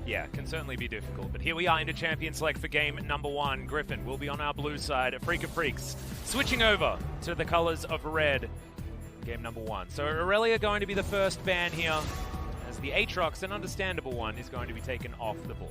Yeah, can certainly be difficult. But here we are into champion select for game number 1. Griffin will be on our blue side. Afreeca Freecs switching over to the colors of red. Game number 1. So Aurelia going to be the first ban here, as the Aatrox, an understandable one, is going to be taken off the board.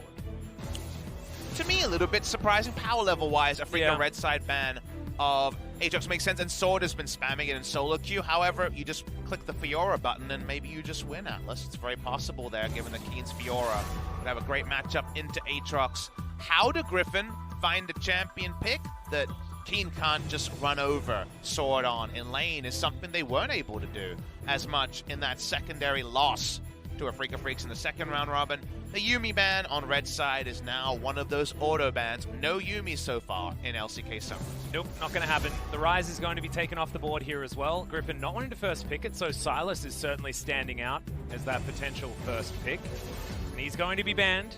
To me, a little bit surprising power level-wise. Afreeca red side ban of Aatrox makes sense, and Sword has been spamming it in solo queue. However, you just click the Fiora button and maybe you just win Atlas. It's very possible there, given the Keen's Fiora would have a great matchup into Aatrox. How do Griffin find a champion pick that Keen can't just run over Sword on in lane is something they weren't able to do as much in that secondary loss to Afreeca Freecs in the second round robin. The Yuumi ban on red side is now one of those auto bans. No Yuumi so far in LCK Summer. Nope, not going to happen. The Rise is going to be taken off the board here as well. Griffin not wanting to first pick it, so Silas is certainly standing out as that potential first pick. And he's going to be banned.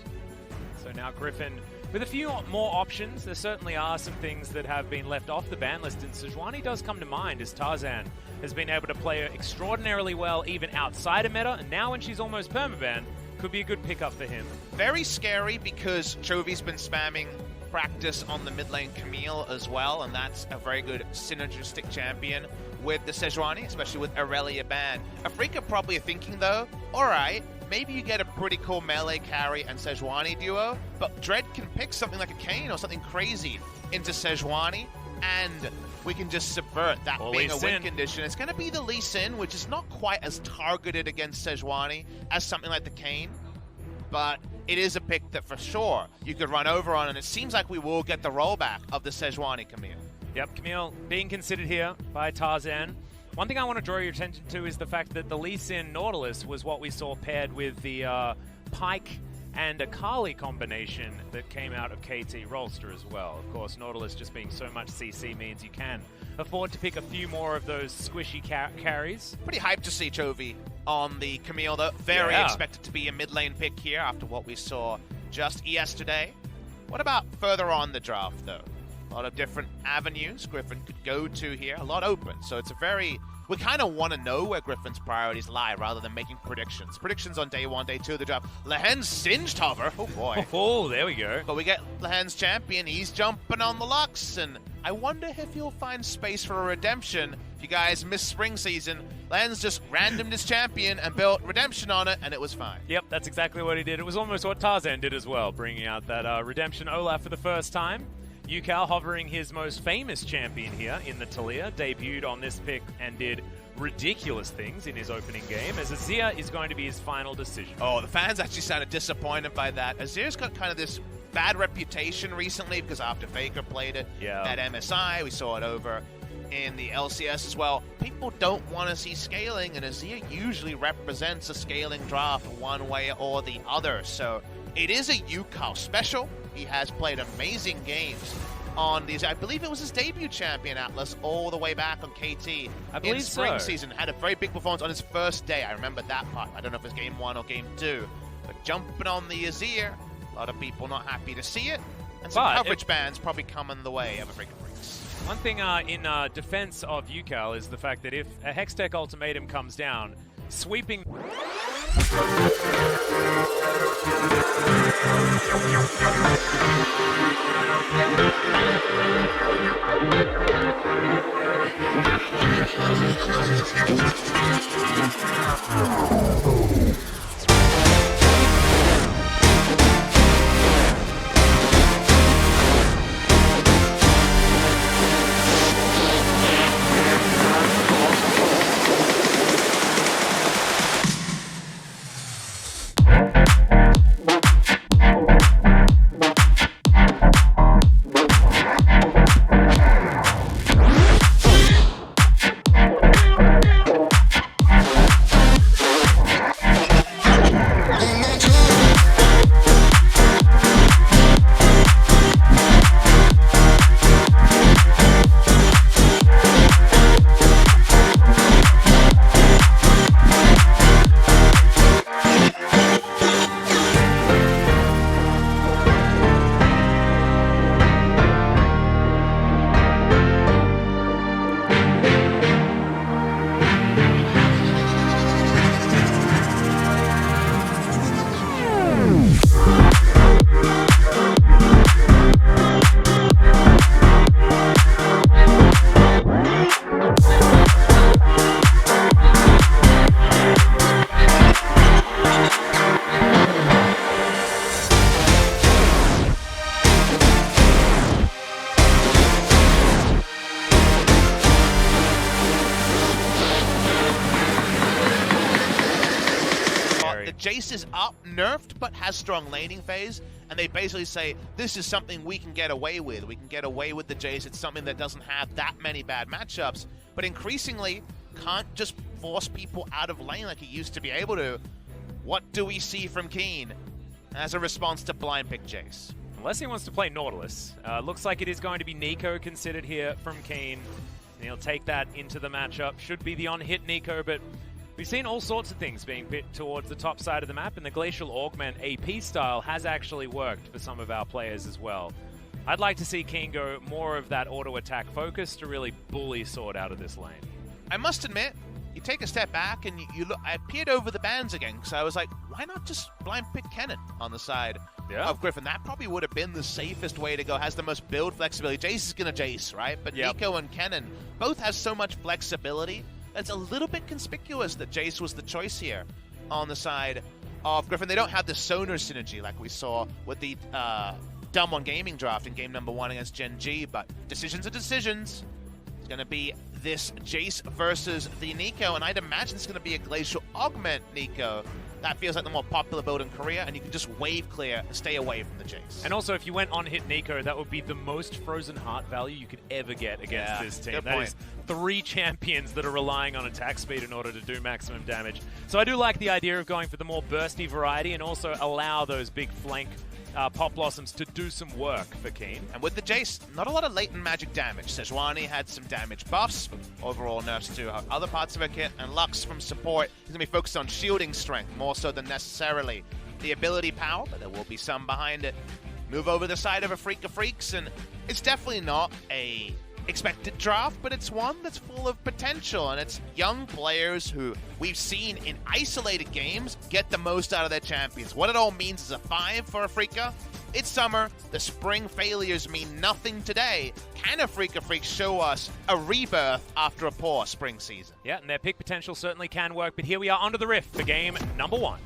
So now Griffin with a few more options. There certainly are some things that have been left off the ban list, and Sejuani does come to mind, as Tarzan has been able to play extraordinarily well even outside of meta, and now when she's almost permaban, could be a good pickup for him. Very scary because Chovy's been spamming practice on the mid lane Camille as well, and that's a very good synergistic champion with the Sejuani, especially with Aurelia ban. Afreeca probably thinking though, alright, maybe you get a pretty cool melee carry and Sejuani duo, but Dread can pick something like a Kayn or something crazy into Sejuani, and we can just subvert that being a win condition. It's going to be the Lee Sin, which is not quite as targeted against Sejuani as something like the Kayn, but it is a pick that for sure you could run over on, and it seems like we will get the rollback of the Sejuani Camille. Yep, Camille being considered here by Tarzan. One thing I want to draw your attention to is the fact that the Lee Sin Nautilus was what we saw paired with the Pyke and a Kali combination that came out of KT Rolster as well. Of course, Nautilus just being so much CC means you can afford to pick a few more of those squishy carries. Pretty hyped to see Chovy on the Camille, though. Very expected to be a mid lane pick here after what we saw just yesterday. What about further on the draft, though? A lot of different avenues Griffin could go to here, a lot open. So it's a very... We kind of want to know where Griffin's priorities lie rather than making predictions. Predictions on day 1, day 2 of the draft. Lehen's Singed Hover. Oh, boy. Oh, there we go. But we get Lehen's champion. He's jumping on the Lux. And I wonder if he'll find space for a redemption. If you guys missed spring season, Lehen's just randomed his champion and built redemption on it, and it was fine. Yep, that's exactly what he did. It was almost what Tarzan did as well, bringing out that redemption Olaf for the first time. Yukal hovering his most famous champion here in the Talia, debuted on this pick and did ridiculous things in his opening game, as Azir is going to be his final decision. Oh, the fans actually sounded disappointed by that. Azir's got kind of this bad reputation recently because after Faker played it, that MSI, we saw it over in the LCS as well. People don't want to see scaling, and Azir usually represents a scaling draft one way or the other. So it is a Yukal special. He has played amazing games on these. I believe it was his debut champion, Atlas, all the way back on KT in spring season. Had a very big performance on his first day. I remember that part. I don't know if it's game 1 or game 2. But jumping on the Azir, a lot of people not happy to see it. And some coverage bans probably coming the way of Afreeca Freecs. One thing in defense of Yukal is the fact that if a Hextech ultimatum comes down, sweeping... is up, nerfed, but has strong laning phase, and they basically say, this is something we can get away with. We can get away with the Jace. It's something that doesn't have that many bad matchups, but increasingly can't just force people out of lane like he used to be able to. What do we see from Keen as a response to blind pick Jace? Unless he wants to play Nautilus. Looks like it is going to be Nico considered here from Keen. And he'll take that into the matchup. Should be the on-hit Nico, but we've seen all sorts of things being put towards the top side of the map, and the Glacial Augment AP style has actually worked for some of our players as well. I'd like to see Keen go more of that auto-attack focus to really bully Sword out of this lane. I must admit, you take a step back and you look. I peered over the bans again because I was like, why not just blind pick Kennen on the side of Griffin? That probably would have been the safest way to go. Has the most build flexibility. Jace is going to Jace, right? But Nico and Kennen both have so much flexibility. It's a little bit conspicuous that Jace was the choice here on the side of Griffin. They don't have the Sonar synergy like we saw with the Dumb One Gaming draft in game number 1 against Gen G, but decisions are decisions. It's going to be this Jace versus the Nico, and I'd imagine it's going to be a Glacial Augment Nico. That feels like the more popular build in Korea, and you can just wave clear and stay away from the Jace. And also, if you went on hit Nico, that would be the most Frozen Heart value you could ever get against this team. That is 3 champions that are relying on attack speed in order to do maximum damage. So I do like the idea of going for the more bursty variety and also allow those big flank Pop Blossoms to do some work for Keen. And with the Jace, not a lot of latent magic damage. Sejuani had some damage buffs, overall nerfs to other parts of her kit, and Lux from support is going to be focused on shielding strength more so than necessarily the ability power, but there will be some behind it. Move over the side of Afreeca Freecs, and it's definitely not a expected draft, but it's one that's full of potential, and it's young players who we've seen in isolated games get the most out of their champions. What it all means is a 5 for Afreeca. It's summer. The spring failures mean nothing today. Can Afreeca Freecs show us a rebirth after a poor spring season? Yeah, and their pick potential certainly can work, but here we are onto the Rift for game number 1.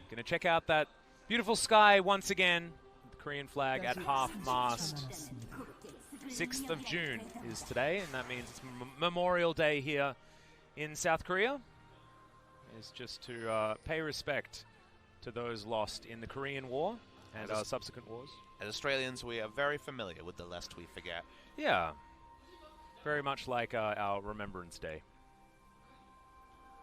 Gonna check out that beautiful sky once again. The Korean flag at half-mast. 6th of June is today, and that means it's Memorial Day here in South Korea. It's just to pay respect to those lost in the Korean War and subsequent wars. As Australians, we are very familiar with the lest we forget. Yeah, very much like our Remembrance Day.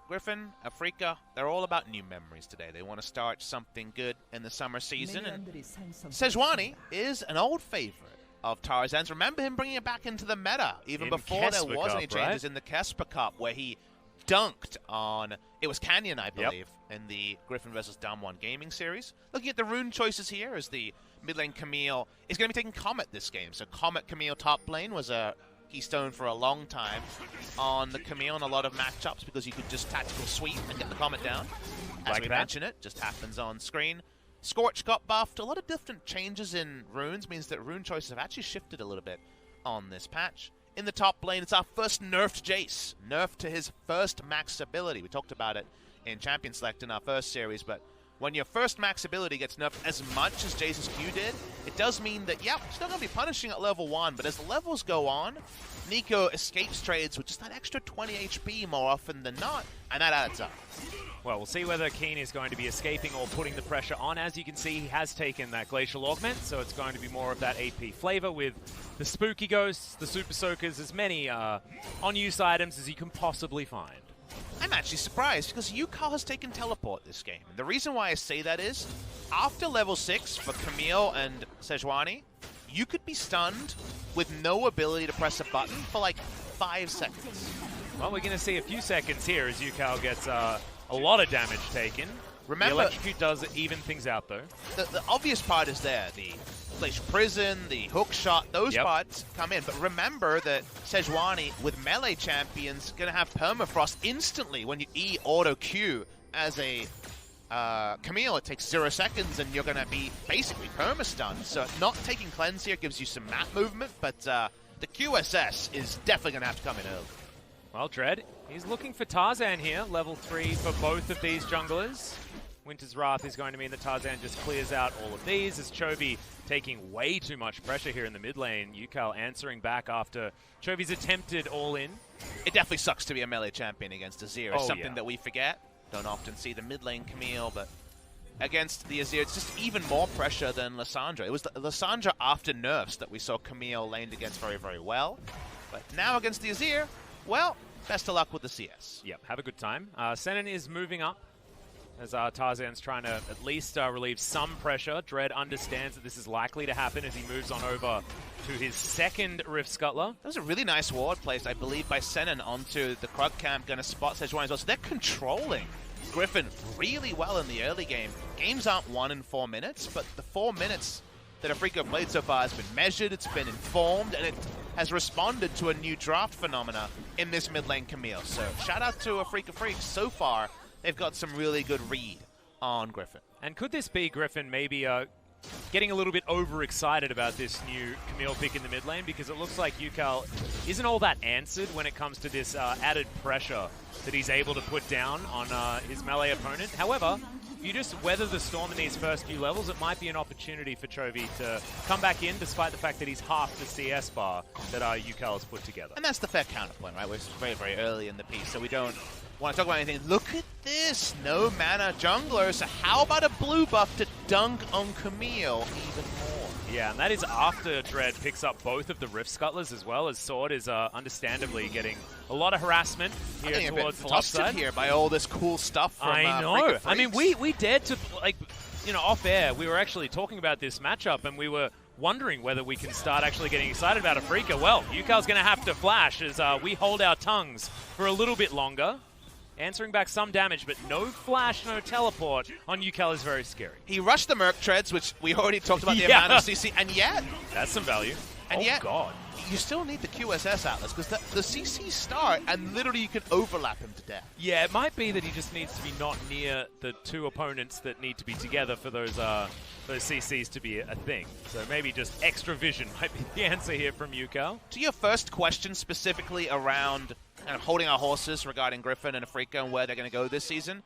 Griffin, Afreeca, they're all about new memories today. They want to start something good in the summer season. And Sejuani is an old favorite of Tarzan's. Remember him bringing it back into the meta, even before there was any changes in the Kesper Cup, where he dunked on, it was Canyon, I believe, in the Griffin versus Dumb One Gaming series. Looking at the rune choices here, as the mid lane Camille is going to be taking Comet this game. So Comet Camille top lane was a keystone for a long time on the Camille in a lot of matchups because you could just tactical sweep and get the Comet down. As we mentioned, it just happens on screen. Scorch got buffed. A lot of different changes in runes means that rune choices have actually shifted a little bit on this patch. In the top lane, it's our first nerfed Jace. Nerfed to his first max ability. We talked about it in Champion Select in our first series, but when your first max ability gets nerfed as much as Jace's Q did, it does mean that, yeah, we're still going to be punishing at level 1, but as the levels go on, Nico escapes trades with just that extra 20 HP more often than not, and that adds up. Well, we'll see whether Keen is going to be escaping or putting the pressure on. As you can see, he has taken that Glacial Augment, so it's going to be more of that AP flavor with the Spooky Ghosts, the Super Soakers, as many on-use items as you can possibly find. I'm actually surprised because Yukal has taken Teleport this game. And the reason why I say that is, after level 6 for Camille and Sejuani, you could be stunned with no ability to press a button for like 5 seconds. Well, we're going to see a few seconds here as Yukal gets a lot of damage taken. Remember, the Electrocute does even things out, though. The obvious part is there. The Glacial Prison, the hook shot, those parts come in. But remember that Sejuani, with melee champions, going to have permafrost instantly when you E-auto Q. As a Camille, it takes 0 seconds and you're going to be basically perma-stunned. So not taking Cleanse here gives you some map movement, but the QSS is definitely going to have to come in early. Well, Dread, he's looking for Tarzan here, level 3 for both of these junglers. Winter's Wrath is going to mean that Tarzan just clears out all of these, as Chovy taking way too much pressure here in the mid lane. Yukal answering back after Chovy's attempted all-in. It definitely sucks to be a melee champion against Azir. It's something yeah. that we forget. Don't often see the mid lane Camille, but against the Azir, it's just even more pressure than Lissandra. It was the Lissandra after nerfs that we saw Camille laned against very, very well. But now against the Azir, well, best of luck with the CS. Yep, have a good time. Senin is moving up as Tarzan's trying to at least relieve some pressure. Dread understands that this is likely to happen as he moves on over to his second Rift Scuttler. That was a really nice ward placed, I believe, by Senin onto the Krug camp. Going to spot Sejuani as well. So they're controlling Griffin really well in the early game. Games aren't won in 4 minutes, but the 4 minutes that Afreeca played so far has been measured, it's been informed, and it has responded to a new draft phenomena in this mid lane Camille. So shout out to Afreeca Freecs. So far, they've got some really good read on Griffin. And could this be Griffin maybe getting a little bit overexcited about this new Camille pick in the mid lane? Because it looks like Yukal isn't all that answered when it comes to this added pressure that he's able to put down on his melee opponent. However, if you just weather the storm in these first few levels, it might be an opportunity for Chovy to come back in, despite the fact that he's half the CS bar that Yukal has put together. And that's the fair counterpoint, right? We're very, very early in the piece, so we don't want to talk about anything. Look at this, no mana jungler. So how about a blue buff to dunk on Camille even more? Yeah, and that is after Dread picks up both of the Rift Scuttlers as well, as Sword is understandably getting a lot of harassment here towards the left side. Here by all this cool stuff from I know. I mean, we dared to, like, you know, off air, we were actually talking about this matchup, and we were wondering whether we can start actually getting excited about Afreeca. Well, Yukal's going to have to flash as we hold our tongues for a little bit longer. Answering back some damage, but no flash, no teleport on Yukal is very scary. He rushed the Merc Treads, which we already talked about the amount of CC, and yet... That's some value. And yet, God. You still need the QSS Atlas, because the CC start, and literally you can overlap him to death. Yeah, it might be that he just needs to be not near the two opponents that need to be together for those CCs to be a thing. So maybe just extra vision might be the answer here from Yukal. To your first question specifically around kind of holding our horses regarding Griffin and Afreeca and where they're going to go this season,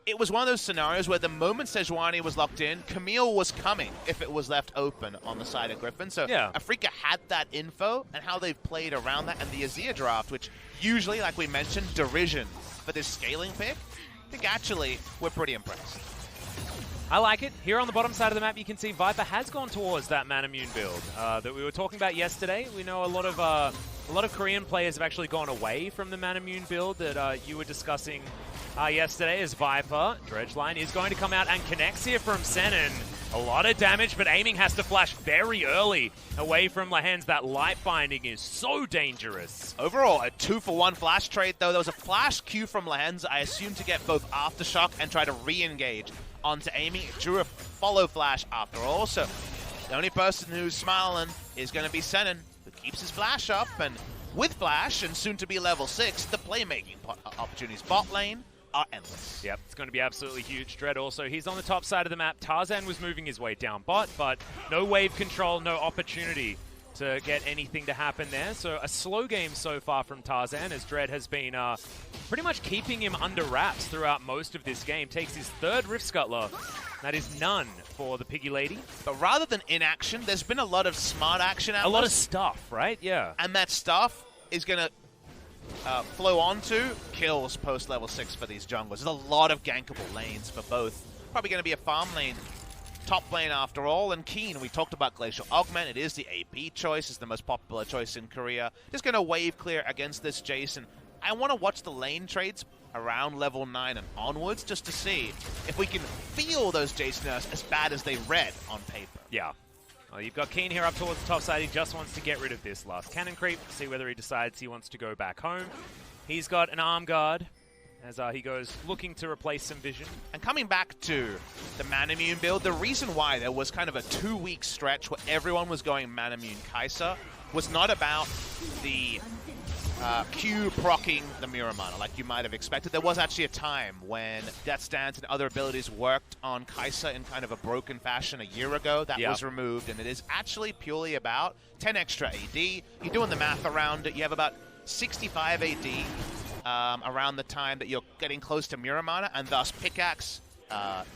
it was one of those scenarios where the moment Sejuani was locked in, Camille was coming if it was left open on the side of Griffin. So yeah. Afreeca had that info and how they've played around that, and the Azir draft, which usually, like we mentioned, derision for this scaling pick. I think actually we're pretty impressed. I like it. Here on the bottom side of the map, you can see Viper has gone towards that Manamune build that we were talking about yesterday. We know a lot of Korean players have actually gone away from the Manamune build that you were discussing yesterday as Viper. Dredgeline is going to come out and connects here from Senin. A lot of damage, but aiming has to flash very early away from Lehens. That light binding is so dangerous. Overall, a 2-for-1 flash trade, though. There was a flash Q from Lehens, I assume, to get both Aftershock and try to re-engage onto aiming. It drew a follow flash after all, so the only person who's smiling is going to be Senin, who keeps his flash up, and with flash and soon to be level 6, the playmaking opportunities bot lane are endless. Yep, it's going to be absolutely huge. Dread also, he's on the top side of the map. Tarzan was moving his way down bot, but no wave control, no opportunity to get anything to happen there. So a slow game so far from Tarzan, as Dread has been pretty much keeping him under wraps throughout most of this game. Takes his third Rift Scuttler. That is none for the Piggy Lady. But rather than inaction, there's been a lot of smart action out there. A lot of stuff, right? Yeah. And that stuff is going to flow on to kills post level 6 for these junglers. There's a lot of gankable lanes for both. Probably going to be a farm lane, top lane after all. And Keen, we talked about Glacial Augment. It is the AP choice. It's the most popular choice in Korea. Just going to wave clear against this Jason. I want to watch the lane trades around level 9 and onwards just to see if we can feel those Jason as bad as they read on paper. Yeah. Well, you've got Keen here up towards the top side. He just wants to get rid of this last cannon creep, see whether he decides he wants to go back home. He's got an arm guard as he goes looking to replace some vision. And coming back to the Manamune build, the reason why there was kind of a 2-week stretch where everyone was going Manamune Kai'Sa was not about the Q proccing the Muramana like you might have expected. There was actually a time when Death Stance and other abilities worked on Kai'Sa in kind of a broken fashion a year ago. That was removed, and it is actually purely about 10 extra AD. You're doing the math around it. You have about 65 AD around the time that you're getting close to Muramana, and thus Pickaxe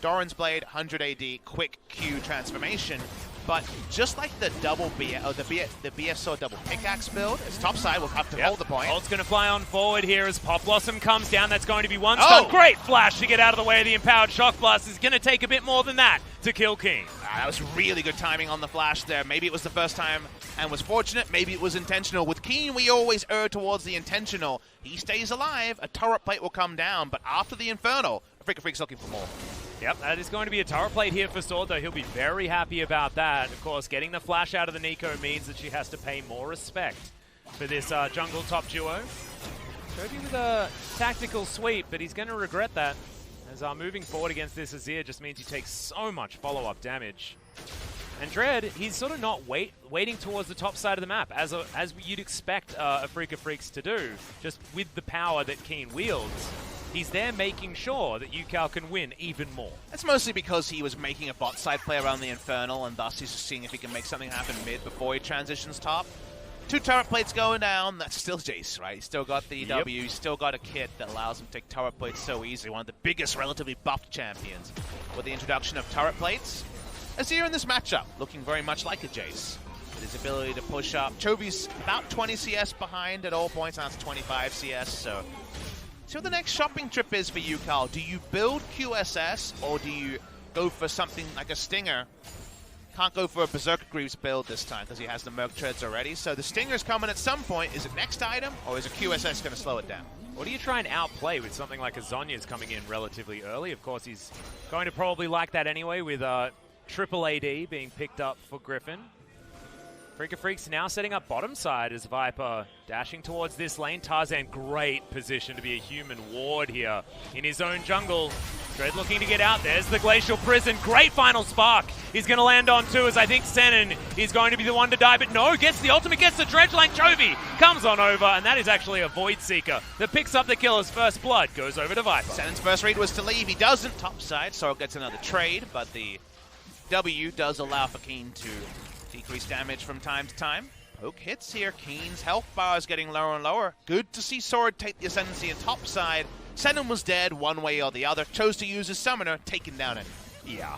Doran's Blade, 100 AD, quick Q transformation. But just like the the BSO double pickaxe build, his top side will have to hold the point. Ult's going to fly on forward here as Pop Blossom comes down. That's going to be one stun. Great flash to get out of the way of the Empowered Shock Blast. Is going to take a bit more than that to kill Keen. That was really good timing on the flash there. Maybe it was the first time and was fortunate. Maybe it was intentional. With Keen, we always err towards the intentional. He stays alive. A turret plate will come down, but after the Infernal, Afreeca Freecs looking for more. Yep, that is going to be a turret plate here for Sword, though. He'll be very happy about that. Of course, getting the flash out of the Nico means that she has to pay more respect for this jungle top duo. Chovy with a tactical sweep, but he's going to regret that, as moving forward against this Azir just means he takes so much follow-up damage. And Dread, he's sort of not waiting towards the top side of the map, as you'd expect Afreeca Freecs to do, just with the power that Keen wields. He's there making sure that UCal can win even more. That's mostly because he was making a bot side play around the Infernal, and thus he's just seeing if he can make something happen mid before he transitions top. 2 turret plates going down. That's still Jace, right? He's still got the W. He's still got a kit that allows him to take turret plates so easily. One of the biggest relatively buffed champions with the introduction of turret plates. Azir in this matchup, looking very much like a Jace. With his ability to push up. Chovy's about 20 CS behind at all points. Now it's 25 CS, so... So the next shopping trip is for UCal. Do you build QSS or do you go for something like a Stinger? Can't go for a Berserker Greaves build this time because he has the Merc Treads already. So the Stinger's coming at some point. Is it next item or is a QSS going to slow it down? Or do you try and outplay with something like a Zhonya's coming in relatively early? Of course, he's going to probably like that anyway with triple AD being picked up for Griffin. Afreeca Freecs now setting up bottom side as Viper dashing towards this lane. Tarzan, great position to be a human ward here in his own jungle. Dread looking to get out. There's the Glacial Prison. Great final spark. He's going to land on too, as I think Senin is going to be the one to die. But no, gets the ultimate, gets the dredge lane. Chovy comes on over, and that is actually a Void Seeker that picks up the killer's first blood. Goes over to Viper. Senin's first read was to leave. He doesn't. Top side, Sorrel gets another trade, but the W does allow for Keen to decrease damage from time to time. Poke hits here. Keen's health bar is getting lower and lower. Good to see Sword take the ascendancy in top side. Senin was dead one way or the other. Chose to use his summoner, taking down it. Yeah.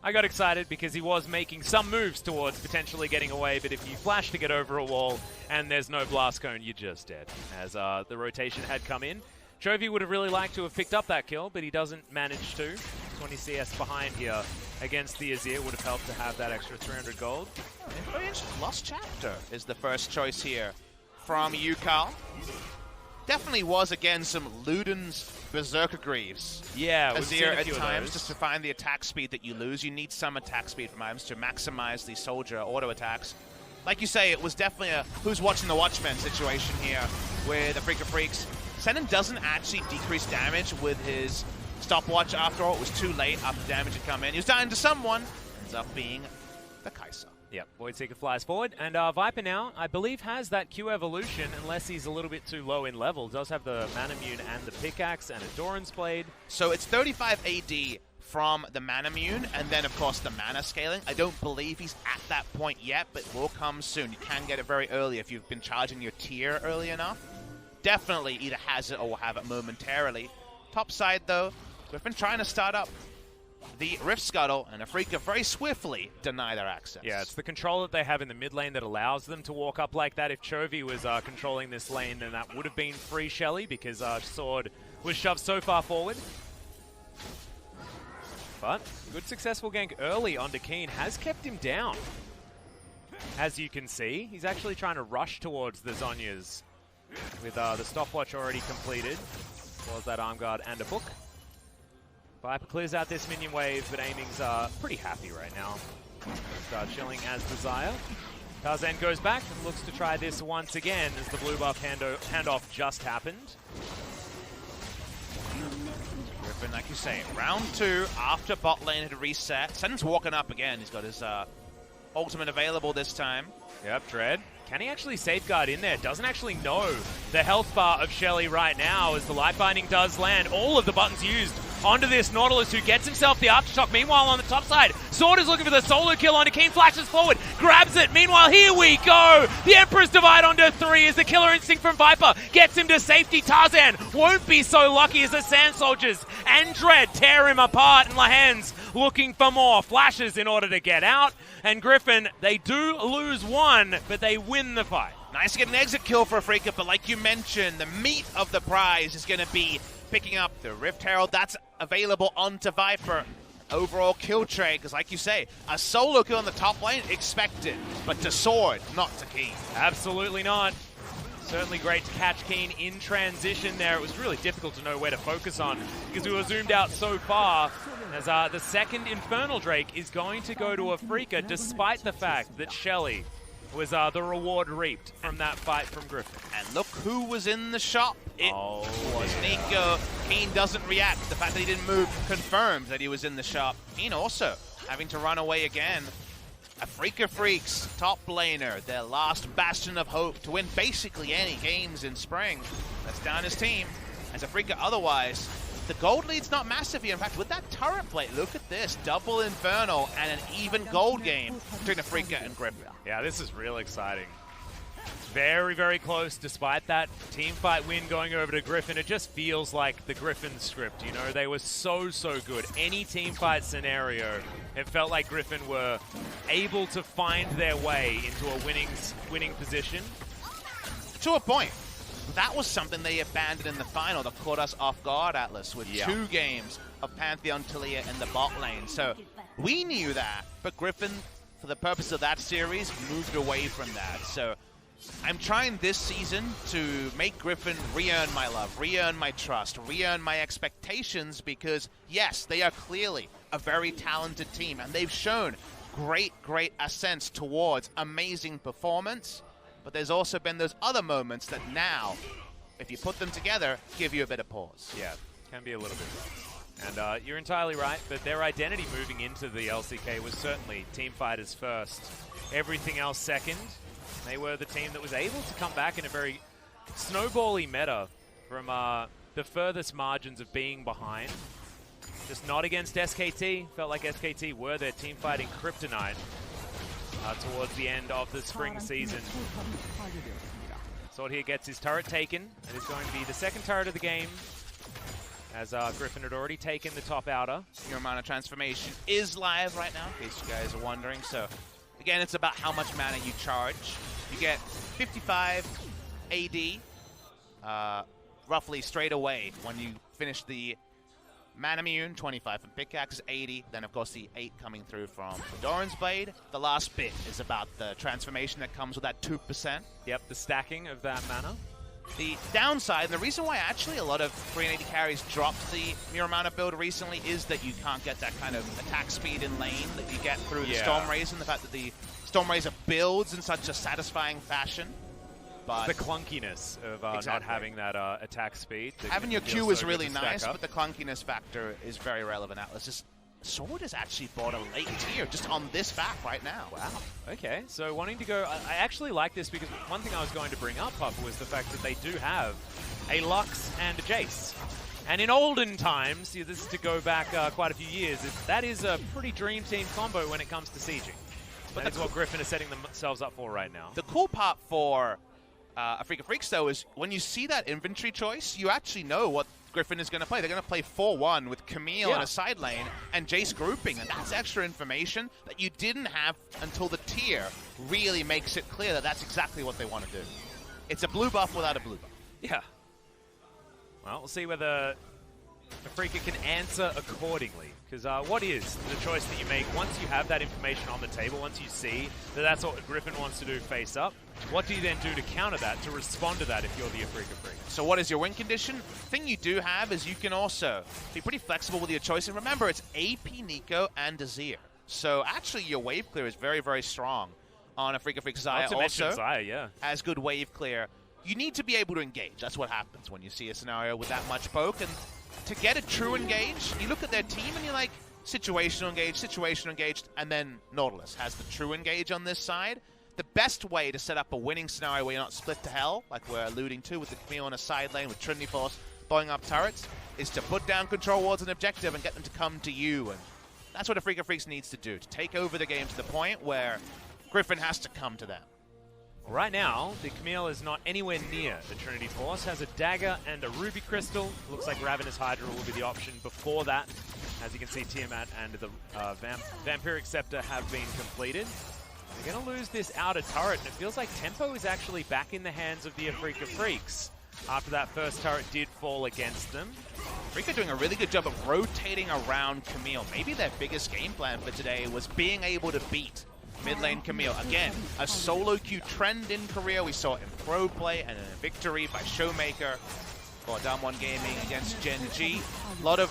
I got excited because he was making some moves towards potentially getting away, but if you flash to get over a wall and there's no blast cone, you're just dead. As the rotation had come in. Chovy would have really liked to have picked up that kill, but he doesn't manage to. 20 CS behind here against the Azir would have helped to have that extra 300 gold. Lost Chapter is the first choice here from UCal. Definitely was, again, some Luden's Berserker Greaves. Yeah, Azir at times, just to find the attack speed that you lose. You need some attack speed from items to maximize the soldier auto attacks. Like you say, it was definitely a who's watching the Watchmen situation here with the Afreeca Freecs. Senin doesn't actually decrease damage with his stopwatch after all. It was too late after damage had come in. He was dying to someone. Ends up being the Kai'Sa. Yep, Void Seeker flies forward. And Viper now, I believe, has that Q evolution, unless he's a little bit too low in level. Does have the Manamune and the Pickaxe and a Doran's Blade. So it's 35 AD from the Manamune, and then, of course, the mana scaling. I don't believe he's at that point yet, but it will come soon. You can get it very early if you've been charging your tier early enough. Definitely either has it or will have it momentarily. Top side, though, we've been trying to start up the Rift Scuttle, and Afreeca very swiftly deny their access. Yeah, it's the control that they have in the mid lane that allows them to walk up like that. If Chovy was controlling this lane, then that would have been free Shelly, because Sword was shoved so far forward. But good successful gank early onto Keen has kept him down. As you can see, he's actually trying to rush towards the Zhonya's with the stopwatch already completed. As well as that arm guard and a book. Viper clears out this minion wave, but aiming's pretty happy right now. Start chilling as desire. Tarzan goes back and looks to try this once again as the blue buff handoff just happened. Griffin, like you say, round 2 after bot lane had reset. Senin's walking up again. He's got his ultimate available this time. Yep, Dread. Can he actually safeguard in there? Doesn't actually know the health bar of Shelly right now as the light binding does land. All of the buttons used onto this Nautilus, who gets himself the aftershock. Meanwhile, on the top side, Sword is looking for the solo kill onto Keen, flashes forward, grabs it. Meanwhile, here we go. The Emperor's Divide onto 3 as the killer instinct from Viper gets him to safety. Tarzan won't be so lucky as the Sand Soldiers and Dread tear him apart, and Lahen's looking for more flashes in order to get out. And Griffin, they do lose one, but they win the fight. Nice to get an exit kill for Afreeca, but like you mentioned, the meat of the prize is going to be picking up the Rift Herald. That's available onto Viper. Overall kill trade, because like you say, a solo kill on the top lane, expected. But to Sword, not to Keen. Absolutely not. Certainly great to catch Keen in transition there. It was really difficult to know where to focus on because we were zoomed out so far. As the second Infernal Drake is going to go to Afreeca, despite the fact that Shelly was the reward reaped from that fight from Griffin. And look who was in the shop. It was Nico. Keen doesn't react. The fact that he didn't move confirms that he was in the shop. Keen also having to run away again. Afreeca Freecs, top laner, their last bastion of hope to win basically any games in spring. That's down his team. As Afreeca otherwise, the gold lead's not massive here. In fact, with that turret plate, look at this. Double Infernal and an even gold game between Afreeca and Griffin. Yeah, this is real exciting. Very, very close, despite that team fight win going over to Griffin. It just feels like the Griffin script, you know? They were so, so good. Any team fight scenario, it felt like Griffin were able to find their way into a winning position. To a point. That was something they abandoned in the final that caught us off guard, Atlas, with 2 games of Pantheon Talia in the bot lane. So we knew that, but Griffin, for the purpose of that series, moved away from that. So I'm trying this season to make Griffin re-earn my love, re-earn my trust, re-earn my expectations, because yes, they are clearly a very talented team, and they've shown great ascents towards amazing performance. But there's also been those other moments that now, if you put them together, give you a bit of pause. Yeah, can be a little bit rough. And you're entirely right, but their identity moving into the LCK was certainly team fighters first, everything else second. They were the team that was able to come back in a very snowbally meta from the furthest margins of being behind. Just not against SKT. Felt like SKT were their team fighting kryptonite. Towards the end of the spring season. Sword here gets his turret taken. It is going to be the second turret of the game, as Griffin had already taken the top outer. Your amount of transformation is live right now, in case you guys are wondering. So, again, it's about how much mana you charge. You get 55 AD roughly straight away when you finish the Manamune, 25 from Pickaxe, 80. Then, of course, the 8 coming through from Doran's Blade. The last bit is about the transformation that comes with that 2%. Yep, the stacking of that mana. The downside, and the reason why actually a lot of 380 carries dropped the Mirror Mana build recently is that you can't get that kind of attack speed in lane that you get through the Stormrazor, and the fact that the Stormrazor builds in such a satisfying fashion. But the clunkiness of not having that attack speed. Having your Q is really nice, but the clunkiness factor is very relevant. Atlas' Sword is actually bought a late tier just on this fact right now. Wow. Okay, so wanting to go... I actually like this because one thing I was going to bring up, Papa, was the fact that they do have a Lux and a Jace. And in olden times, this is to go back quite a few years, that is a pretty dream team combo when it comes to sieging. But that's what Griffin is setting themselves up for right now. The cool part for Afreeca Freecs, though, is when you see that inventory choice, you actually know what Griffin is going to play. They're going to play 4-1 with Camille in a side lane and Jace grouping, and that's extra information that you didn't have until the tier really makes it clear that that's exactly what they want to do. It's a blue buff without a blue buff. Yeah. Well, we'll see whether Afreeca can answer accordingly. Because what is the choice that you make once you have that information on the table, once you see that that's what Griffin wants to do face up? What do you then do to counter that, to respond to that if you're the Afreeca Freecs? So what is your win condition? The thing you do have is you can also be pretty flexible with your choice. And remember, it's AP, Nico, and Azir. So actually your wave clear is very, very strong on Afreeca Freecs. Xayah also has good wave clear. You need to be able to engage. That's what happens when you see a scenario with that much poke. And to get a true engage, you look at their team and you're like, situational engaged, and then Nautilus has the true engage on this side. The best way to set up a winning scenario where you're not split to hell, like we're alluding to with the Camille on a side lane with Trinity Force, blowing up turrets is to put down control wards and objective and get them to come to you. And that's what Afreeca Freecs needs to do, to take over the game to the point where Griffin has to come to them. Right now, the Camille is not anywhere near the Trinity Force. Has a dagger and a ruby crystal. Looks like Ravenous Hydra will be the option before that. As you can see, Tiamat and the Vampiric Scepter have been completed. They're going to lose this outer turret, and it feels like tempo is actually back in the hands of the Afreeca Freecs after that first turret did fall against them. Afreeca doing a really good job of rotating around Camille. Maybe their biggest game plan for today was being able to beat mid lane Camille. Again, a solo queue trend in Korea. We saw it in pro play and in a victory by Showmaker for Damwon Gaming against Gen G. A lot of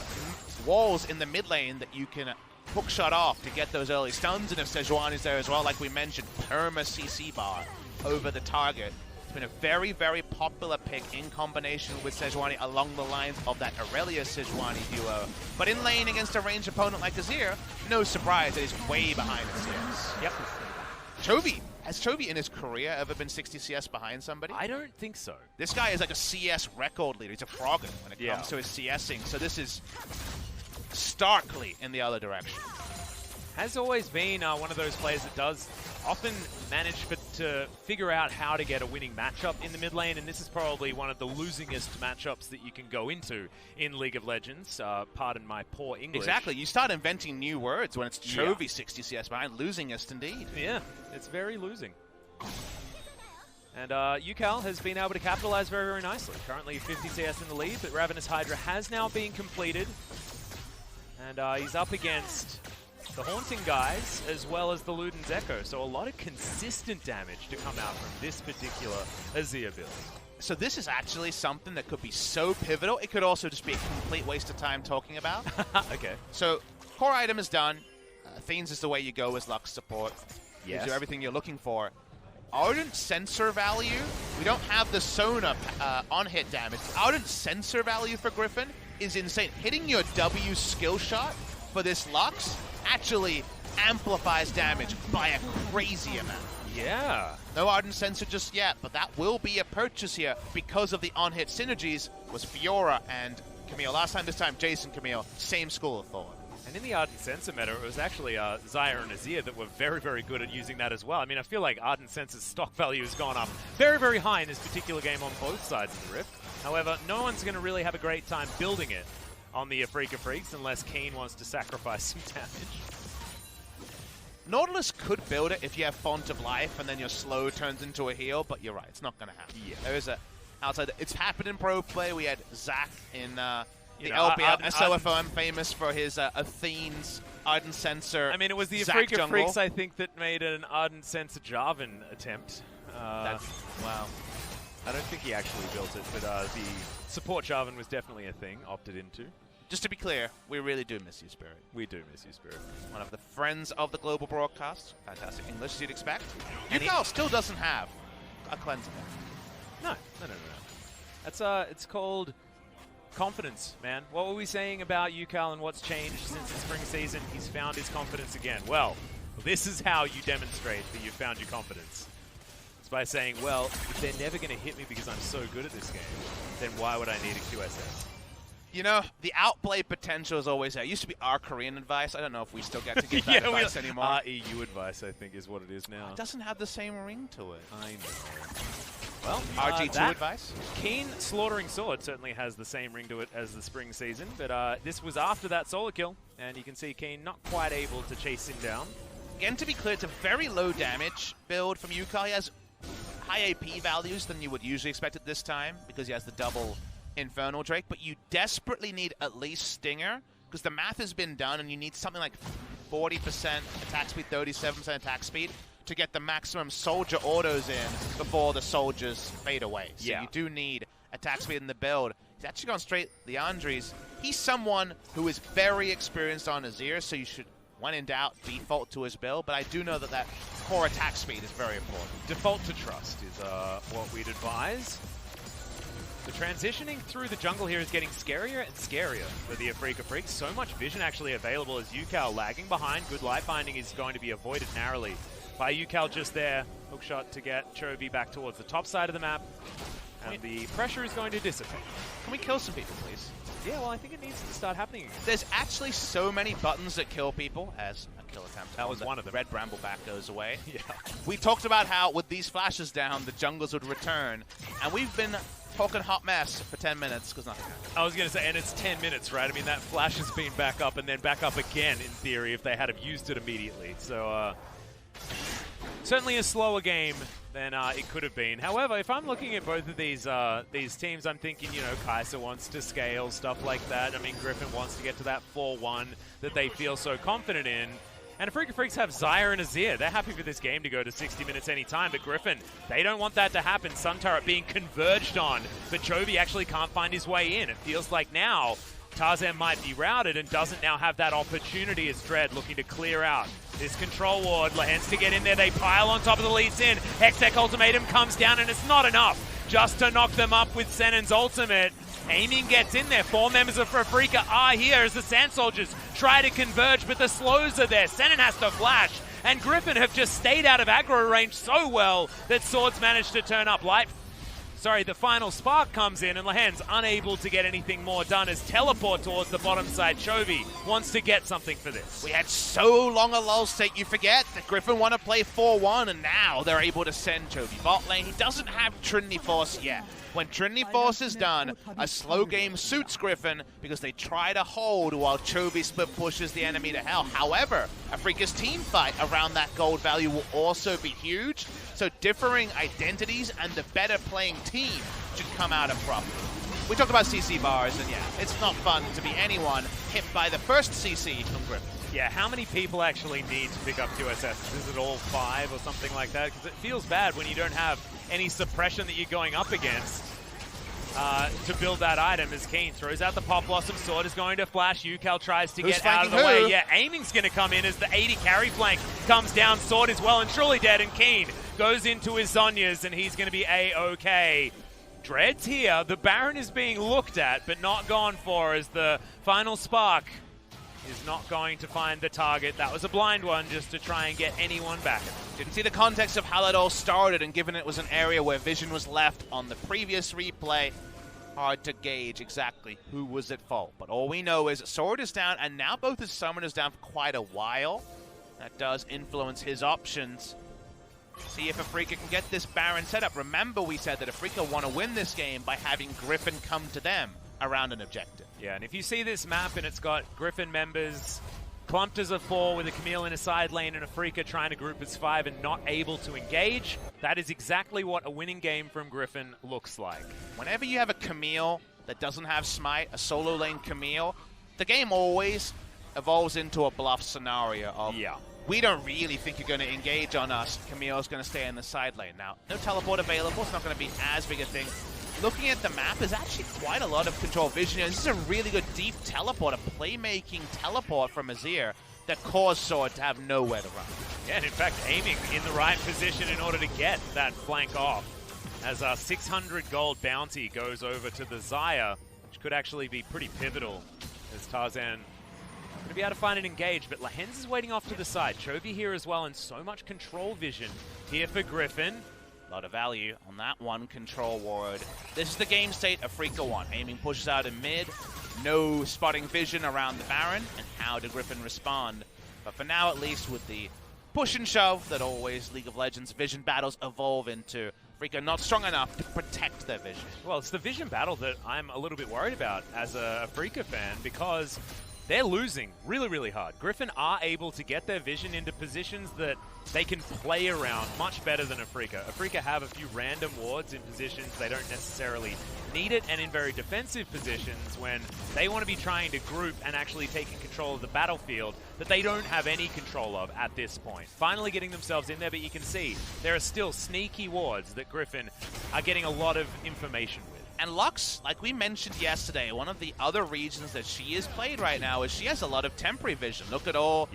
walls in the mid lane that you can hook shot off to get those early stuns, and if Sejuani is there as well, like we mentioned, perma CC bar over the target. It's been a very, very popular pick in combination with Sejuani along the lines of that Aurelia-Sejuani duo. But in lane against a ranged opponent like Azir, no surprise that he's way behind Azir. Yep. Chovy. Has Chovy in his career ever been 60 CS behind somebody? I don't think so. This guy is like a CS record leader. He's a frogger when it comes to his CSing. So this is starkly in the other direction. Has always been one of those players that does often manage to figure out how to get a winning matchup in the mid lane, and this is probably one of the losingest matchups that you can go into in League of Legends. Pardon my poor English. Exactly. You start inventing new words when it's Chovy 60 CS behind. Losingest indeed. Yeah, it's very losing. And UCal has been able to capitalize very, very nicely. Currently 50 CS in the lead, but Ravenous Hydra has now been completed. And he's up against the Haunting guys as well as the Luden's Echo. So a lot of consistent damage to come out from this particular Azir build. So this is actually something that could be so pivotal. It could also just be a complete waste of time talking about. Okay. So core item is done. Fiends is the way you go as Lux support. Yes. Gives you everything you're looking for. Ardent sensor value. We don't have the Sona on hit damage. Ardent sensor value for Griffin is insane. Hitting your W skill shot for this Lux actually amplifies damage by a crazy amount. Yeah. No Ardent Sensor just yet, but that will be a purchase here because of the on-hit synergies was Fiora and Camille. Last time, this time, Jason Camille, same school of thought. And in the Ardent Sensor meta, it was actually Xayah and Azir that were very, very good at using that as well. I mean, I feel like Ardent Sensor's stock value has gone up very, very high in this particular game on both sides of the Rift. However, no one's going to really have a great time building it on the Afreeca Freecs unless Keen wants to sacrifice some damage. Nautilus could build it if you have Font of Life and then your slow turns into a heal, but you're right, it's not going to happen. Yeah. There is a outside. It's happened in pro play. We had Zach in the LPL. SOFM famous for his Athene's Ardent Sensor. I mean, it was the Zach Afreeca jungle. Freecs, I think, that made an Ardent Sensor Jarvan attempt. Wow. I don't think he actually built it, but the support Jarvan was definitely a thing, opted into. Just to be clear, we really do miss you, Spirit. We do miss you, Spirit. One of the friends of the global broadcast. Fantastic English, as you'd expect. UCal still doesn't have a cleanser. No. That's it's called confidence, man. What were we saying about UCal and what's changed since the spring season? He's found his confidence again. Well, this is how you demonstrate that you've found your confidence. It's by saying, well, if they're never going to hit me because I'm so good at this game, then why would I need a QSS? You know, the outplay potential is always there. It used to be our Korean advice. I don't know if we still get to give that advice anymore. Our EU advice, I think, is what it is now. It doesn't have the same ring to it. I know. Well, RG2 advice? Keen Slaughtering Sword certainly has the same ring to it as the spring season, but this was after that solo kill, and you can see Keen not quite able to chase him down. Again, to be clear, it's a very low damage build from UCal. He has high AP values than you would usually expect at this time, because he has the double Infernal Drake, but you desperately need at least Stinger, because the math has been done and you need something like 40% attack speed, 37% attack speed to get the maximum soldier autos in before the soldiers fade away. So you do need attack speed in the build. He's actually gone straight Leandri's. He's someone who is very experienced on Azir, so you should, when in doubt, default to his build, but I do know that that core attack speed is very important. Default to trust is what we'd advise. The transitioning through the jungle here is getting scarier and scarier for the Afreeca Freecs. So much vision actually available as UCal lagging behind. Good light finding is going to be avoided narrowly by UCal just there. Hookshot to get Chovy back towards the top side of the map. And the pressure is going to dissipate. Can we kill some people, please? Yeah, well, I think it needs to start happening again. There's actually so many buttons that kill people, as a kill attempt. That was one of them. Red Brambleback goes away. Yeah. We talked about how with these flashes down, the jungles would return, and we've been talking hot mess for 10 minutes because nothing happened. I was going to say, and it's 10 minutes, right? I mean, that flash has been back up and then back up again, in theory, if they had have used it immediately. So, certainly a slower game than it could have been. However, if I'm looking at both of these teams, I'm thinking, you know, Kaiser wants to scale, stuff like that. I mean, Griffin wants to get to that 4-1 that they feel so confident in. And Afreeca Freecs have Xayah and Azir. They're happy for this game to go to 60 minutes anytime, but Griffin, they don't want that to happen. Sun Turret being converged on, but Chovy actually can't find his way in. It feels like now Tarzan might be routed and doesn't now have that opportunity as Dread looking to clear out this control ward. Lahens to get in there, they pile on top of the Lee Sin. Hextech ultimatum comes down and it's not enough just to knock them up with Senen's ultimate. Aiming gets in there. 4 members of Afreeca are here as the Sand Soldiers try to converge, but the slows are there. Senen has to flash, and Griffin have just stayed out of aggro range so well that Swords managed to turn up. The final spark comes in, and Lahens unable to get anything more done as teleport towards the bottom side. Chovy wants to get something for this. We had so long a lull state, you forget that Griffin want to play 4-1, and now they're able to send Chovy bot lane. He doesn't have Trinity Force yet. When Trinity Force is done, a slow game suits Griffin because they try to hold while Chovy split pushes the enemy to hell. However, Afreeca's team fight around that gold value will also be huge, so differing identities and the better playing team should come out of profit. We talked about CC bars, and yeah, it's not fun to be anyone hit by the first CC from Griffin. Yeah, how many people actually need to pick up QSS? Is it all 5 or something like that? Because it feels bad when you don't have any suppression that you're going up against to build that item. As Keen throws out the Pop Blossom, Sword is going to flash. Yukal tries to get out of the way. Yeah, aiming's going to come in as the 80 carry flank comes down. Sword is well and truly dead, and Keen goes into his Zhonya's, and he's going to be A-OK. Dread's here. The Baron is being looked at, but not gone for, as the final spark is not going to find the target. That was a blind one just to try and get anyone back. Didn't see the context of how that all started, and given it was an area where vision was left on the previous replay, hard to gauge exactly who was at fault. But all we know is Sword is down, and now both his summoners down for quite a while. That does influence his options. See if Afreeca can get this Baron set up. Remember, we said that Afreeca want to win this game by having Griffin come to them around an objective. Yeah, and if you see this map and it's got Griffin members clumped as a 4 with a Camille in a side lane and Afreeca trying to group as 5 and not able to engage, that is exactly what a winning game from Griffin looks like. Whenever you have a Camille that doesn't have Smite, a solo lane Camille, the game always evolves into a bluff scenario of, we don't really think you're going to engage on us. Camille's going to stay in the side lane. Now, no teleport available. It's not going to be as big a thing. Looking at the map, there's actually quite a lot of control vision. This is a really good deep teleport, a playmaking teleport from Azir that caused Sword to have nowhere to run. Yeah, and in fact, aiming in the right position in order to get that flank off. As a 600 gold bounty goes over to the Xayah, which could actually be pretty pivotal as Tarzan going to be able to find an engage, but Lahens is waiting off to the side. Chovy here as well, and so much control vision here for Griffin. A lot of value on that one control ward. This is the game state Afreeca want. Aiming pushes out in mid. No spotting vision around the Baron. And how do Griffin respond? But for now, at least, with the push and shove that always League of Legends vision battles evolve into, Afreeca not strong enough to protect their vision. Well, it's the vision battle that I'm a little bit worried about as a Afreeca fan, because they're losing really, really hard. Griffin are able to get their vision into positions that they can play around much better than Afreeca. Afreeca have a few random wards in positions they don't necessarily need it, and in very defensive positions when they want to be trying to group and actually taking control of the battlefield that they don't have any control of at this point. Finally getting themselves in there, but you can see there are still sneaky wards that Griffin are getting a lot of information with. And Lux, like we mentioned yesterday, one of the other regions that she is played right now is she has a lot of temporary vision. Look at all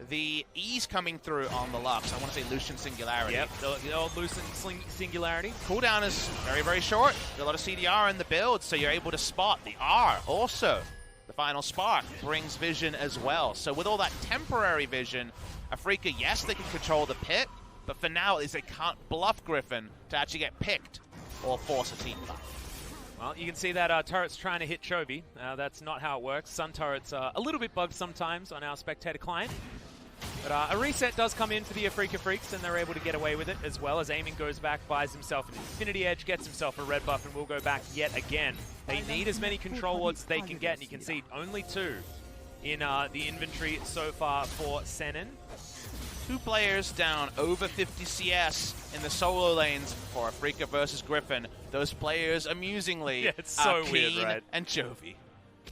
the E's coming through on the Lux. I want to say Lucian Singularity. Yep, the old Lucian Singularity. Cooldown is very, very short. A lot of CDR in the build, so you're able to spot the R. Also, the final spark brings vision as well. So with all that temporary vision, Afreeca, yes, they can control the pit, but for now, at least they can't bluff Griffin to actually get picked or force a team fight. Well, you can see that turret's trying to hit Chovy. That's not how it works. Sun turret's a little bit bugged sometimes on our spectator client. But a reset does come in for the Afreeca Freecs, and they're able to get away with it, as well as Aiming goes back, buys himself an Infinity Edge, gets himself a red buff, and will go back yet again. They need as many control wards as they can get, and you can see only 2 in the inventory so far for Senin. 2 players down over 50 CS in the solo lanes for Afreeca versus Griffin. Those players, amusingly, so are weird, Keen right? and Chovy.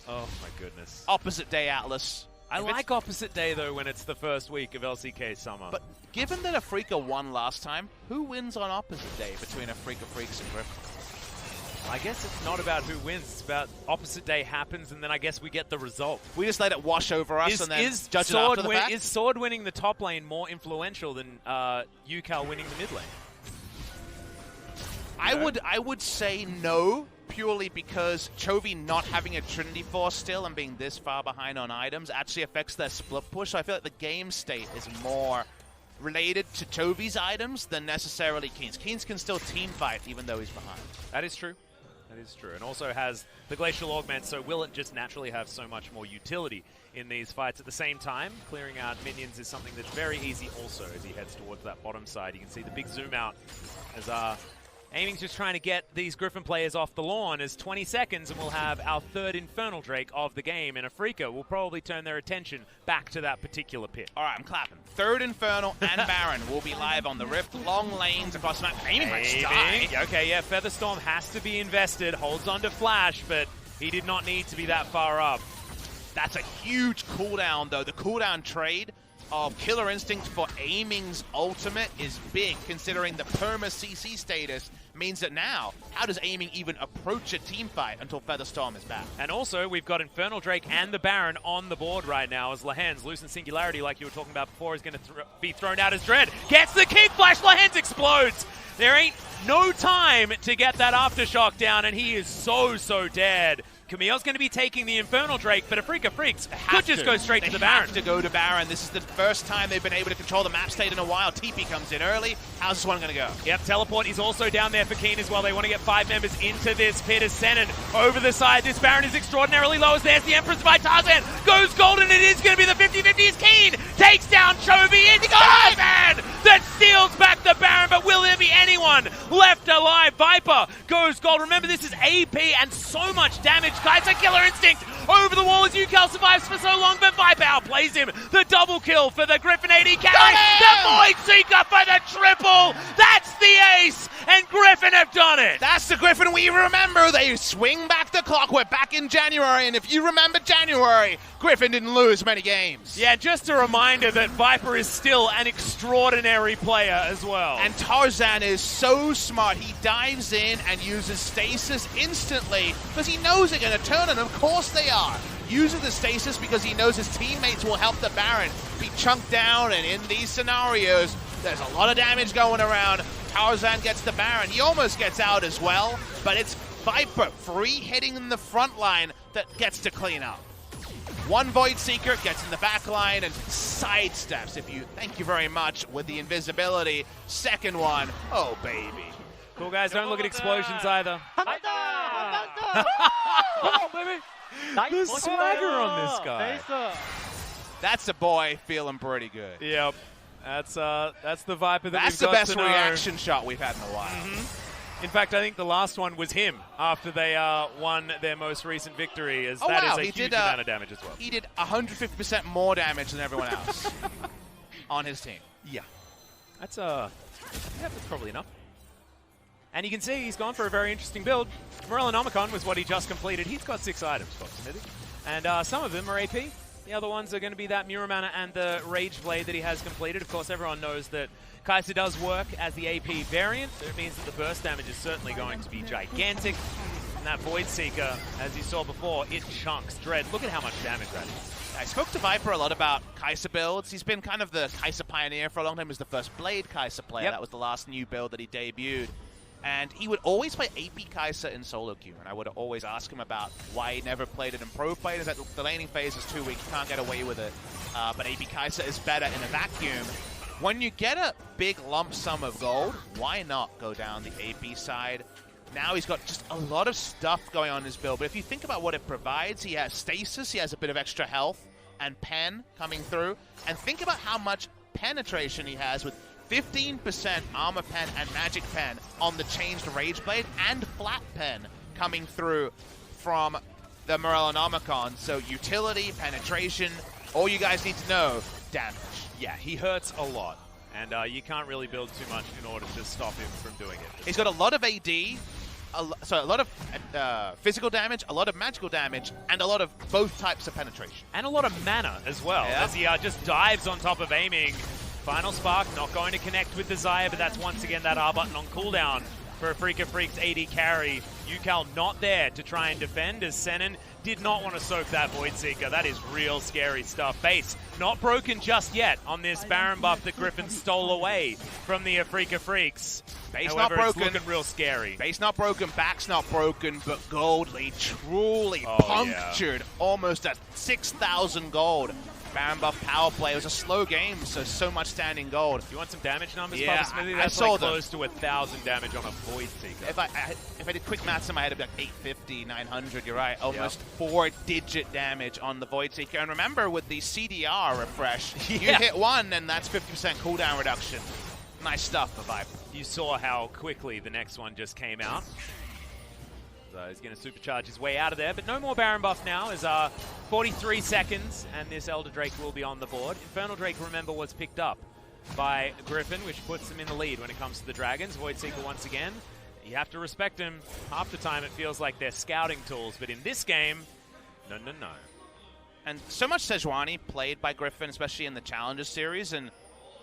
Oh my goodness. Opposite day Atlas. I like opposite day, though, when it's the first week of LCK Summer. But given that Afreeca won last time, who wins on opposite day between Afreeca Freecs and Griffin? I guess it's not about who wins. It's about opposite day happens, and then I guess we get the result. We just let it wash over us and then judge it after the fact? Is Sword winning the top lane more influential than UCal winning the mid lane? I would say no, purely because Chovy not having a Trinity Force still and being this far behind on items actually affects their split push. So I feel like the game state is more related to Chovy's items than necessarily Keen's. Keen's can still team fight even though he's behind. That is true. That is true. And also has the Glacial Augment, so will it just naturally have so much more utility in these fights. At the same time, clearing out minions is something that's very easy also as he heads towards that bottom side. You can see the big zoom out as Aiming's just trying to get these Griffin players off the lawn. As 20 seconds, and we'll have our 3rd Infernal Drake of the game. And Afreeca will probably turn their attention back to that particular pit. All right, I'm clapping. 3rd Infernal and Baron will be live on the Rift. Long lanes across the map. Aiming might die. Okay, yeah, Featherstorm has to be invested. Holds on to Flash, but he did not need to be that far up. That's a huge cooldown, though. The cooldown trade of Killer Instinct for Aiming's ultimate is big, considering the perma CC status means that now, how does Aiming even approach a team fight until Featherstorm is back? And also, we've got Infernal Drake and the Baron on the board right now as Lahan's Lucent Singularity, like you were talking about before, is going to be thrown out as Dread. Gets the kick flash, Lahan's explodes! There ain't no time to get that Aftershock down, and he is so dead. Camille's going to be taking the Infernal Drake, but Afreeca Freecs could just go straight to the Baron. They have to go to Baron. This is the first time they've been able to control the map state in a while. TP comes in early. How's this one going to go? Yep, Teleport is also down there for Keen as well. They want to get 5 members into this pit as Senin over the side. This Baron is extraordinarily low as there's the Empress by Tarzan. Goes golden. It is going to be the 50-50 as Keen takes down Chovy. It's Tarzan that steals back the Baron, but will there be anyone left alive? Viper goes gold. Remember, this is AP and so much damage. Guys, a Killer Instinct over the wall as UCal survives for so long, but Viper outplays him. The double kill for the Griffin AD carry. The Void Seeker for the triple. That's the ace, and Griffin have done it. That's the Griffin we remember. They swing back the clock. We're back in January, and if you remember January, Griffin didn't lose many games. Yeah, just a reminder that Viper is still an extraordinary player as well. And Tarzan is so smart. He dives in and uses stasis instantly because he knows they're going to turn, and of course they are. Uses the stasis because he knows his teammates will help the Baron be chunked down, and in these scenarios, there's a lot of damage going around. Tarzan gets the Baron. He almost gets out as well, but it's Viper free hitting in the front line that gets to clean up. One Void Seeker gets in the back line and sidesteps. Thank you very much with the invisibility. Second one, oh baby. Cool guys, don't look at explosions either. Come on, baby. The swagger on this guy. That's a boy feeling pretty good. Yep. That's the Viper that That's we've got the best to know. reaction shot we've had in a while. In fact, I think the last one was him after they won their most recent victory, as is a huge amount of damage as well. He did 150% more damage than everyone else on his team. Yeah. That's probably enough. And you can see he's gone for a very interesting build. Morellonomicon was what he just completed. He's got 6 items, approximately. And some of them are AP. The other ones are going to be that Muramana and the Rage Blade that he has completed. Of course, everyone knows that Kai'Sa does work as the AP variant. It means that the burst damage is certainly going to be gigantic. And that Void Seeker, as you saw before, it chunks Dread. Look at how much damage that is. I spoke to Viper a lot about Kai'Sa builds. He's been kind of the Kai'Sa pioneer for a long time. He was the first Blade Kai'Sa player. That was the last new build that he debuted. And he would always play AP Kai'Sa in solo queue, and I would always ask him about why he never played it in pro play. Is that the laning phase is too weak, you can't get away with it. But AP Kai'Sa is better in a vacuum. When you get a big lump sum of gold, why not go down the AP side? Now he's got just a lot of stuff going on in his build. But if you think about what it provides, he has stasis, he has a bit of extra health, and pen coming through. And think about how much penetration he has with 15% armor pen and magic pen on the changed Rage Blade and flat pen coming through from the Morellonomicon. So utility, penetration, all you guys need to know, damage. Yeah, he hurts a lot. And you can't really build too much in order to stop him from doing it. He's got a lot of AD, so a lot of physical damage, a lot of magical damage, and a lot of both types of penetration. And a lot of mana as well, as he just dives on top of aiming. Final Spark not going to connect with the Xayah, but that's once again that R button on cooldown for Afreeca Freecs AD carry. Yukal not there to try and defend as Senin did not want to soak that Void Seeker. That is real scary stuff. Base not broken just yet on this Baron buff that Griffin stole away from the Afreeca Freecs. Base However, not broken. it's looking real scary. Base not broken, back's not broken, but Goldly truly punctured almost at 6,000 gold. Baron buff power play. It was a slow game, so much standing gold. You want some damage numbers, yeah, Papa Smithy? That's like close to 1,000 damage on a Void Seeker. If I did quick maths in my head, it'd be like 850, 900. You're right. Almost 4-digit damage on the Void Seeker. And remember, with the CDR refresh, you hit one, and that's 50% cooldown reduction. Nice stuff for Viper. You saw how quickly the next one just came out. So he's going to supercharge his way out of there, but no more Baron buff now as 43 seconds, and this Elder Drake will be on the board. Infernal Drake, remember, was picked up by Griffin, which puts him in the lead when it comes to the Dragons. Void Seeker once again. You have to respect him. Half the time it feels like they're scouting tools, but in this game, no. And so much Sejuani played by Griffin, especially in the Challenger series, and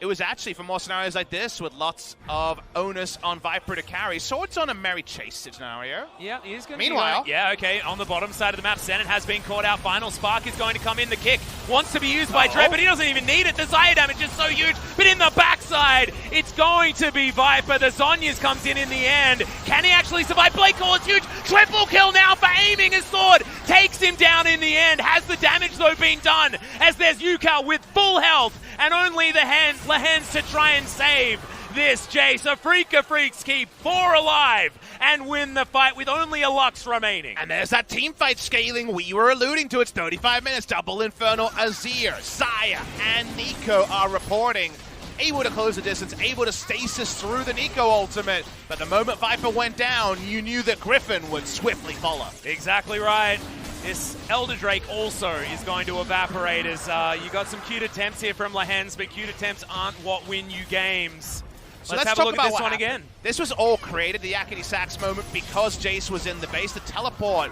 it was actually for more scenarios like this with lots of onus on Viper to carry. Swords on a merry chase scenario. Yeah, he's going to Meanwhile, yeah, okay, on the bottom side of the map, Senin has been caught out. Final Spark is going to come in. The kick wants to be used by Dre, but he doesn't even need it. The Xayah damage is so huge, but in the backside, it's going to be Viper. The Zhonya's comes in the end. Can he actually survive? Blade Call is huge. Triple kill now for aiming. His sword takes him down in the end. Has the damage, though, been done? As there's Yukal with full health and only the hands to try and save this Jace. Afreeca Freecs keep 4 alive and win the fight with only a Lux remaining. And there's that team fight scaling we were alluding to. It's 35 minutes. Double Infernal, Azir, Xayah, and Nico are reporting. Able to close the distance, able to stasis through the Nico ultimate. But the moment Viper went down, you knew that Griffin would swiftly follow. Exactly right. This Elder Drake also is going to evaporate as you got some cute attempts here from Lahens, but cute attempts aren't what win you games. So let's have a look at this one again. This was all created, the Yakety Sax moment, because Jace was in the base. The teleport,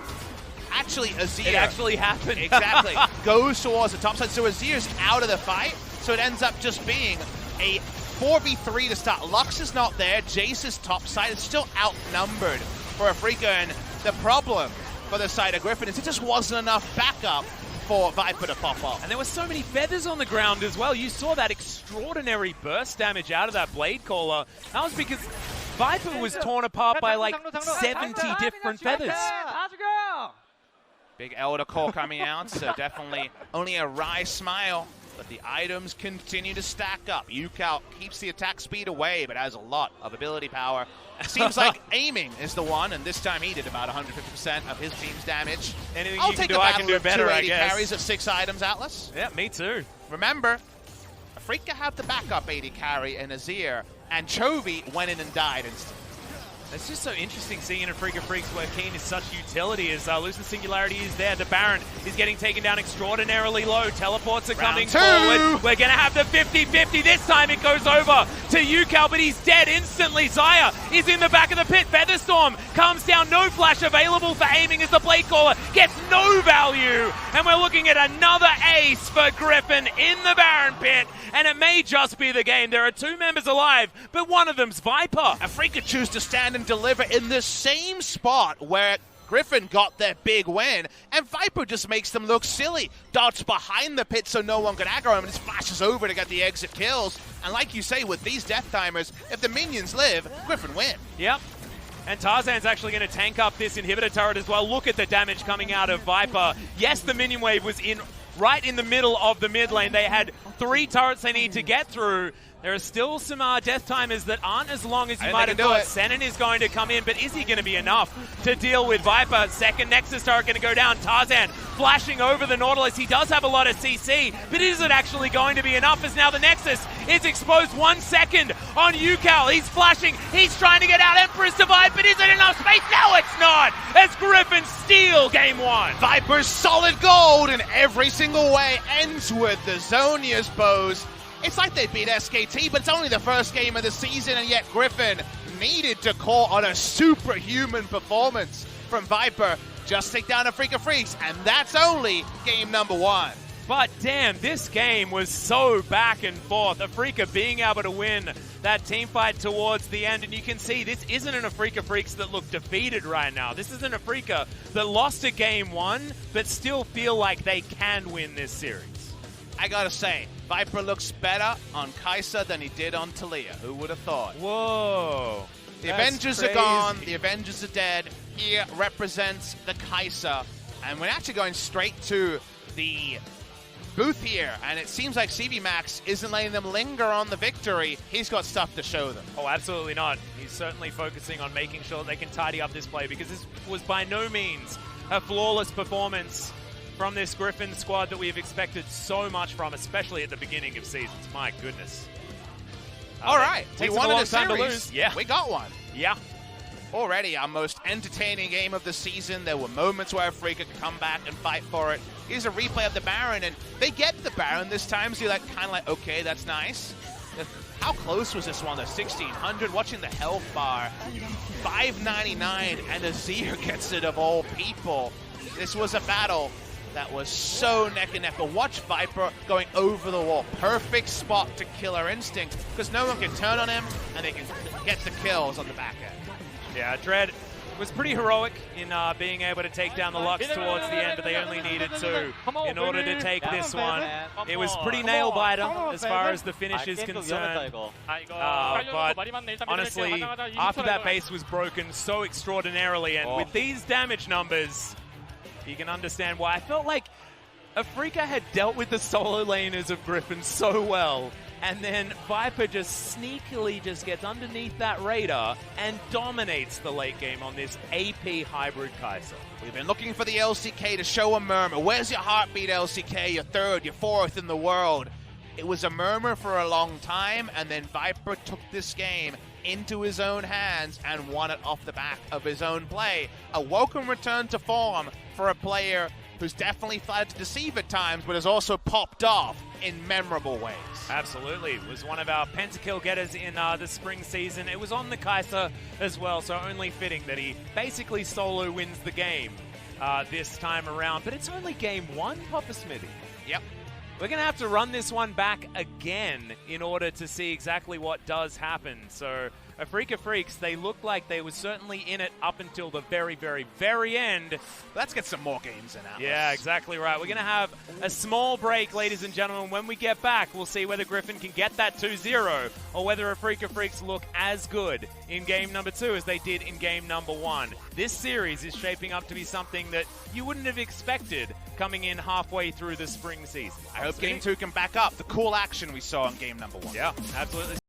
actually Azir. It actually happened. Exactly. Goes towards the top side. So Azir's out of the fight. So it ends up just being a 4v3 to start. Lux is not there. Jace is top side. It's still outnumbered for Afreeca. And the problem for the side of Griffin is it just wasn't enough backup for Viper to pop off. And there were so many feathers on the ground as well. You saw that extraordinary burst damage out of that Blade Caller. That was because Viper was torn apart by like 70 different feathers. Big Elder Core coming out, so definitely only a wry smile. But the items continue to stack up. Yukal keeps the attack speed away, but has a lot of ability power. Seems like aiming is the one, and this time he did about 150% of his team's damage. Anything I'll you take can do, the I can do better, I 280 guess. carries at 6 items, Atlas. Yeah, me too. Remember, Afreeca have the backup 80 carry in Azir, and Chovy went in and died instantly. It's just so interesting seeing in Afreeca Freecs where Keen is such utility as Lucent Singularity is there. The Baron is getting taken down extraordinarily low. Teleports are coming forward. We're going to have the 50-50. This time it goes over to Yukal, but he's dead instantly. Xayah is in the back of the pit. Featherstorm comes down. No flash available for aiming as the Blade Caller gets no value. And we're looking at another ace for Griffin in the Baron pit. And it may just be the game. There are 2 members alive, but one of them's Viper. Afreeca choose to stand and deliver in the same spot where Griffin got their big win, and Viper just makes them look silly. Darts behind the pit so no one can aggro him, and just flashes over to get the exit kills. And like you say, with these death timers, if the minions live, Griffin win. Yep. And Tarzan's actually going to tank up this inhibitor turret as well. Look at the damage coming out of Viper. Yes, the minion wave was right in the middle of the mid lane. They had 3 turrets they need to get through, There are still some death timers that aren't as long as you might have thought. Senin is going to come in, but is he going to be enough to deal with Viper? Second Nexus turret going to go down. Tarzan flashing over the Nautilus. He does have a lot of CC, but is it actually going to be enough as now the Nexus is exposed 1 second on UCal. He's flashing. He's trying to get out. Emperor's divide, but is it enough space? No, it's not. As Griffin steal game 1. Viper's solid gold in every single way ends with the Zonia's bows. It's like they beat SKT, but it's only the first game of the season, and yet Griffin needed to call on a superhuman performance from Viper. Just take down Afreeca Freecs, and that's only game number 1. But damn, this game was so back and forth. Afreeca being able to win that team fight towards the end, and you can see this isn't an Afreeca Freecs that look defeated right now. This is an Afreeca that lost a game 1, but still feel like they can win this series. I gotta say, Viper looks better on Kai'Sa than he did on Taliyah. Who would have thought? Whoa. The Avengers are gone. The Avengers are dead. Here represents the Kai'Sa. And we're actually going straight to the booth here. And it seems like CV Max isn't letting them linger on the victory. He's got stuff to show them. Oh, absolutely not. He's certainly focusing on making sure they can tidy up this play, because this was by no means a flawless performance from this Griffin squad that we have expected so much from, especially at the beginning of seasons. My goodness. All right. We wanted a time to series. lose. Yeah. We got one. Yeah. Already our most entertaining game of the season. There were moments where Afreeca could come back and fight for it. Here's a replay of the Baron, and they get the Baron this time, so you're like, kind of like, okay, that's nice. How close was this one? The 1600, watching the health bar. 599, and Azir gets it of all people. This was a battle that was so neck and neck. But watch Viper going over the wall. Perfect spot to Killer Instinct, because no one can turn on him, and they can get the kills on the back end. Yeah, Dread was pretty heroic in being able to take down the Lux towards the end, but they only needed 2 in order to take this one. It was pretty nail-biter as far as the finish is concerned. But honestly, after that base was broken so extraordinarily, and with these damage numbers, you can understand why. I felt like Afreeca had dealt with the solo laners of Griffin so well, and then Viper just sneakily just gets underneath that radar and dominates the late game on this AP hybrid Kai'Sa. We've been looking for the LCK to show a murmur. Where's your heartbeat, LCK? You're 3rd, you're 4th in the world. It was a murmur for a long time, and then Viper took this game into his own hands and won it off the back of his own play. A welcome return to form for a player who's definitely tried to deceive at times, but has also popped off in memorable ways. Absolutely. It was one of our pentakill getters in the spring season. It was on the Kai'Sa as well, so only fitting that he basically solo wins the game this time around. But it's only game 1, Papa Smithy. Yep. We're going to have to run this one back again in order to see exactly what does happen. So Afreeca Freecs, they looked like they were certainly in it up until the very, very, very end. Let's get some more games in Atlas. Yeah, exactly right. We're going to have a small break, ladies and gentlemen. When we get back, we'll see whether Griffin can get that 2-0 or whether Afreeca Freecs look as good in game number 2 as they did in game number 1. This series is shaping up to be something that you wouldn't have expected coming in halfway through the spring season. I hope game 2 can back up the cool action we saw in game number 1. Yeah, absolutely.